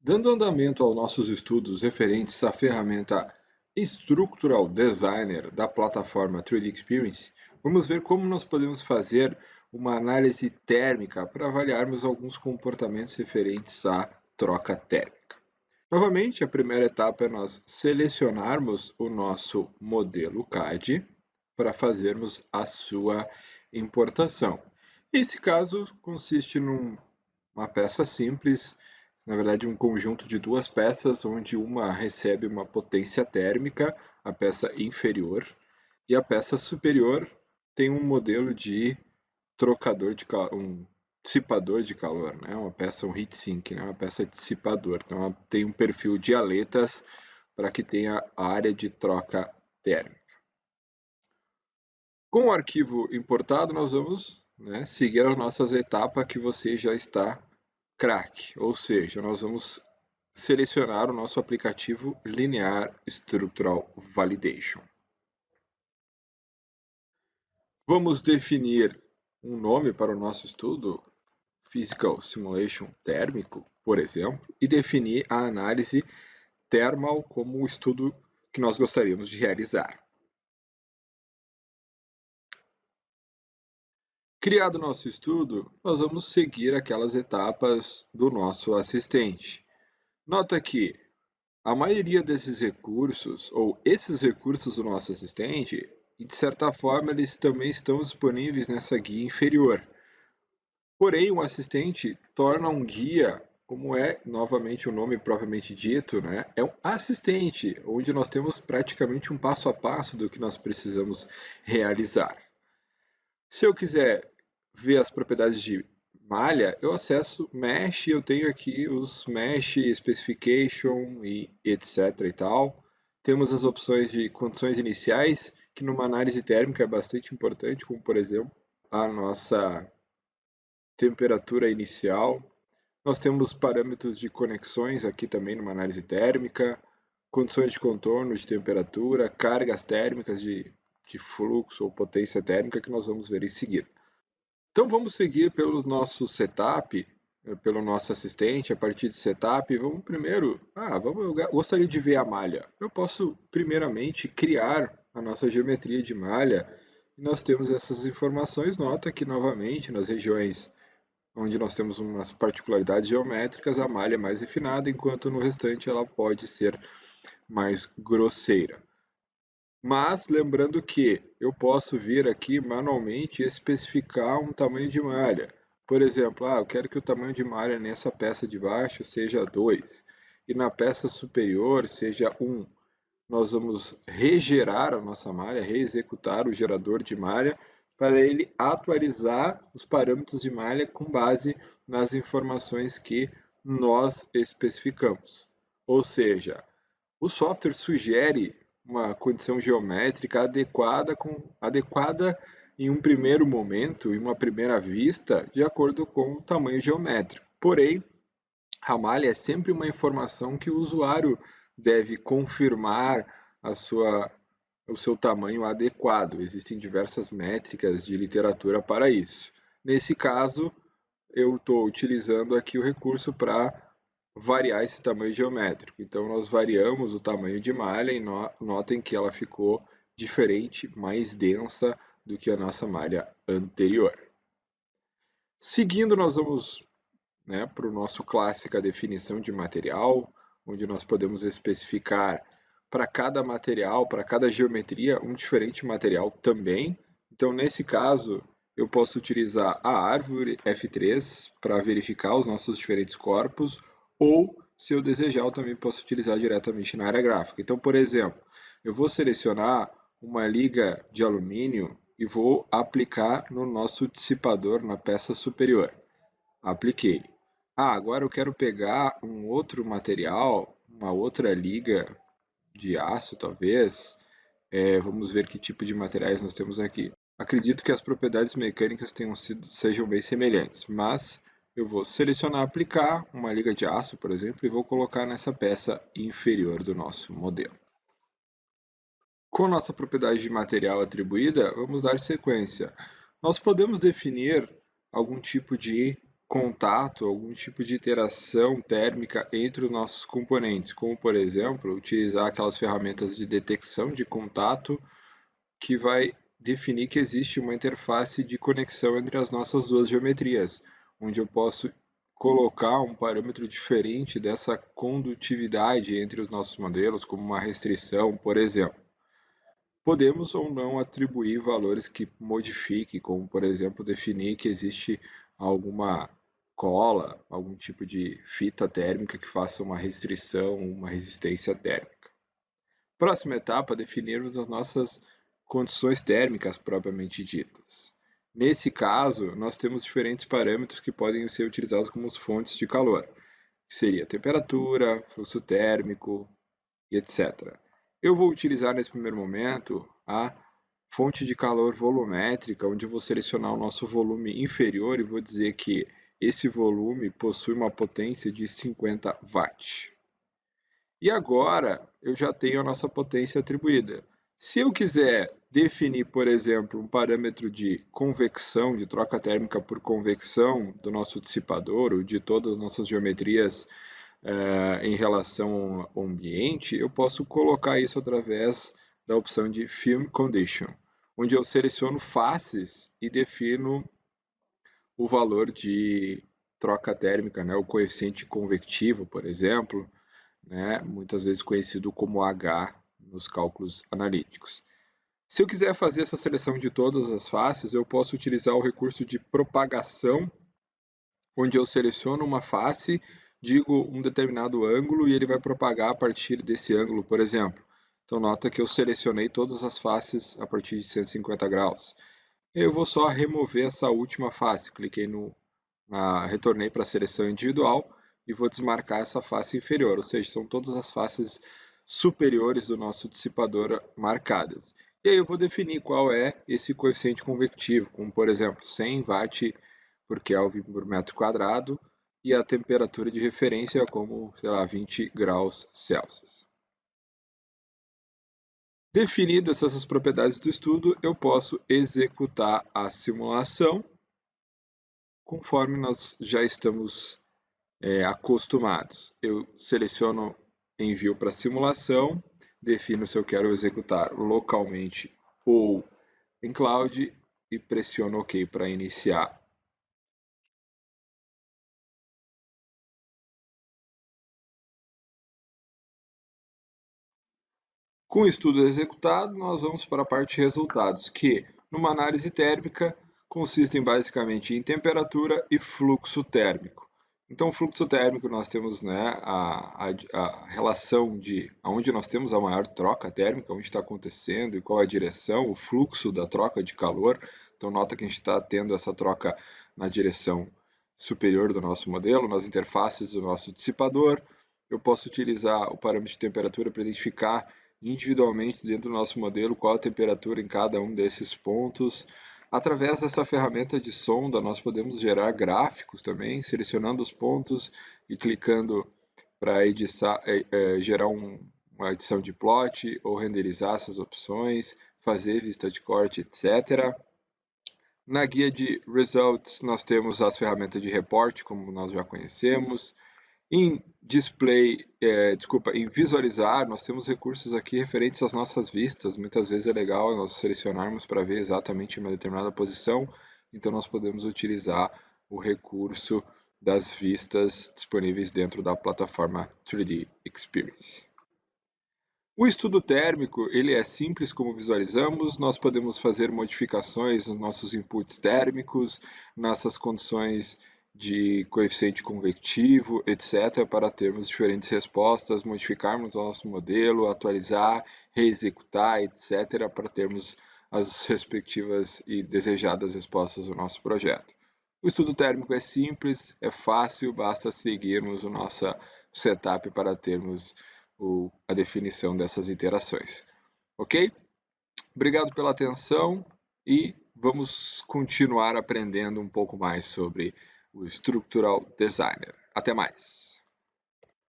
Dando andamento aos nossos estudos referentes à ferramenta Structural Designer da plataforma 3D Experience, vamos ver como nós podemos fazer uma análise térmica para avaliarmos alguns comportamentos referentes à troca térmica. Novamente, a primeira etapa é nós selecionarmos o nosso modelo CAD para fazermos a sua importação. Esse caso consiste numa peça simples, na verdade um conjunto de duas peças, onde uma recebe uma potência térmica, a peça inferior, e a peça superior tem um modelo de trocador de um dissipador de calor, né? Uma peça, um heat sink, né? Uma peça dissipador. Então ela tem um perfil de aletas para que tenha a área de troca térmica. Com o arquivo importado, nós vamos seguir as nossas etapas que você já está craque, ou seja, nós vamos selecionar o nosso aplicativo Linear Structural Validation. Vamos definir um nome para o nosso estudo, Physical Simulation Térmico, por exemplo, e definir a análise thermal como o estudo que nós gostaríamos de realizar. Criado o nosso estudo, nós vamos seguir aquelas etapas do nosso assistente. Nota que a maioria desses recursos, ou esses recursos do nosso assistente, de certa forma, eles também estão disponíveis nessa guia inferior. Porém, o assistente torna um guia, como é novamente o nome propriamente dito, é um assistente, onde nós temos praticamente um passo a passo do que nós precisamos realizar. Se eu quiser ver as propriedades de malha, eu acesso Mesh, eu tenho aqui os Mesh Specification e etc e tal. Temos as opções de condições iniciais, que numa análise térmica é bastante importante, como por exemplo, a nossa temperatura inicial. Nós temos parâmetros de conexões aqui também numa análise térmica, condições de contorno, de temperatura, cargas térmicas de fluxo ou potência térmica que nós vamos ver em seguida. Então vamos seguir pelo nosso setup, pelo nosso assistente, a partir de setup, vamos primeiro, eu gostaria de ver a malha. Eu posso primeiramente criar a nossa geometria de malha, e nós temos essas informações, nota que novamente nas regiões onde nós temos umas particularidades geométricas, a malha é mais refinada, enquanto no restante ela pode ser mais grosseira. Mas lembrando que eu posso vir aqui manualmente especificar um tamanho de malha. Por exemplo, eu quero que o tamanho de malha nessa peça de baixo seja 2 e na peça superior seja 1. Nós vamos regerar a nossa malha, reexecutar o gerador de malha para ele atualizar os parâmetros de malha com base nas informações que nós especificamos. Ou seja, o software sugere uma condição geométrica adequada em um primeiro momento, em uma primeira vista, de acordo com o tamanho geométrico. Porém, a malha é sempre uma informação que o usuário deve confirmar o seu tamanho adequado. Existem diversas métricas de literatura para isso. Nesse caso, eu estou utilizando aqui o recurso para variar esse tamanho geométrico. Então, nós variamos o tamanho de malha e notem que ela ficou diferente, mais densa do que a nossa malha anterior. Seguindo, nós vamos para o nosso clássica definição de material, onde nós podemos especificar para cada material, para cada geometria, um diferente material também. Então, nesse caso, eu posso utilizar a árvore F3 para verificar os nossos diferentes corpos, ou, se eu desejar, eu também posso utilizar diretamente na área gráfica. Então, por exemplo, eu vou selecionar uma liga de alumínio e vou aplicar no nosso dissipador na peça superior. Apliquei. Agora eu quero pegar um outro material, uma outra liga de aço, talvez. Vamos ver que tipo de materiais nós temos aqui. Acredito que as propriedades mecânicas sejam bem semelhantes, mas eu vou selecionar aplicar uma liga de aço, por exemplo, e vou colocar nessa peça inferior do nosso modelo. Com a nossa propriedade de material atribuída, vamos dar sequência. Nós podemos definir algum tipo de contato, algum tipo de interação térmica entre os nossos componentes, como, por exemplo, utilizar aquelas ferramentas de detecção de contato que vai definir que existe uma interface de conexão entre as nossas duas geometrias, onde eu posso colocar um parâmetro diferente dessa condutividade entre os nossos modelos, como uma restrição, por exemplo. Podemos ou não atribuir valores que modifiquem, como, por exemplo, definir que existe alguma cola, algum tipo de fita térmica que faça uma restrição, uma resistência térmica. Próxima etapa, definirmos as nossas condições térmicas propriamente ditas. Nesse caso, nós temos diferentes parâmetros que podem ser utilizados como fontes de calor, que seria temperatura, fluxo térmico e etc. Eu vou utilizar nesse primeiro momento a fonte de calor volumétrica, onde eu vou selecionar o nosso volume inferior e vou dizer que esse volume possui uma potência de 50 watts. E agora eu já tenho a nossa potência atribuída. Se eu quiser definir, por exemplo, um parâmetro de convecção, de troca térmica por convecção do nosso dissipador, ou de todas as nossas geometrias em relação ao ambiente, eu posso colocar isso através da opção de Film Condition, onde eu seleciono faces e defino o valor de troca térmica, né, o coeficiente convectivo, por exemplo, né, muitas vezes conhecido como H nos cálculos analíticos. Se eu quiser fazer essa seleção de todas as faces, eu posso utilizar o recurso de propagação, onde eu seleciono uma face, digo um determinado ângulo e ele vai propagar a partir desse ângulo, por exemplo. Então nota que eu selecionei todas as faces a partir de 150 graus. Eu vou só remover essa última face, cliquei retornei para a seleção individual e vou desmarcar essa face inferior, ou seja, são todas as faces superiores do nosso dissipador marcadas. E aí eu vou definir qual é esse coeficiente convectivo, como por exemplo 100 watt por Kelvin por metro quadrado e a temperatura de referência como, sei lá, 20 graus Celsius. Definidas essas propriedades do estudo, eu posso executar a simulação conforme nós já estamos acostumados. Eu seleciono envio para simulação, defino se eu quero executar localmente ou em cloud e pressiono OK para iniciar. Com o estudo executado, nós vamos para a parte de resultados, que, numa análise térmica, consistem basicamente em temperatura e fluxo térmico. Então, fluxo térmico, nós temos, né, a relação de onde nós temos a maior troca térmica, onde está acontecendo e qual é a direção, o fluxo da troca de calor. Então, nota que a gente está tendo essa troca na direção superior do nosso modelo, nas interfaces do nosso dissipador. Eu posso utilizar o parâmetro de temperatura para identificar individualmente dentro do nosso modelo qual a temperatura em cada um desses pontos. Através dessa ferramenta de sonda, nós podemos gerar gráficos também, selecionando os pontos e clicando para gerar uma edição de plot ou renderizar essas opções, fazer vista de corte, etc. Na guia de Results, nós temos as ferramentas de reporte, como nós já conhecemos. Em em visualizar, nós temos recursos aqui referentes às nossas vistas. Muitas vezes é legal nós selecionarmos para ver exatamente uma determinada posição. Então nós podemos utilizar o recurso das vistas disponíveis dentro da plataforma 3D Experience. O estudo térmico, ele é simples como visualizamos, nós podemos fazer modificações nos nossos inputs térmicos, nessas condições de coeficiente convectivo, etc., para termos diferentes respostas, modificarmos o nosso modelo, atualizar, reexecutar, etc., para termos as respectivas e desejadas respostas do nosso projeto. O estudo térmico é simples, é fácil, basta seguirmos o nosso setup para termos a definição dessas interações. Ok? Obrigado pela atenção e vamos continuar aprendendo um pouco mais sobre o Structural Designer. Até mais!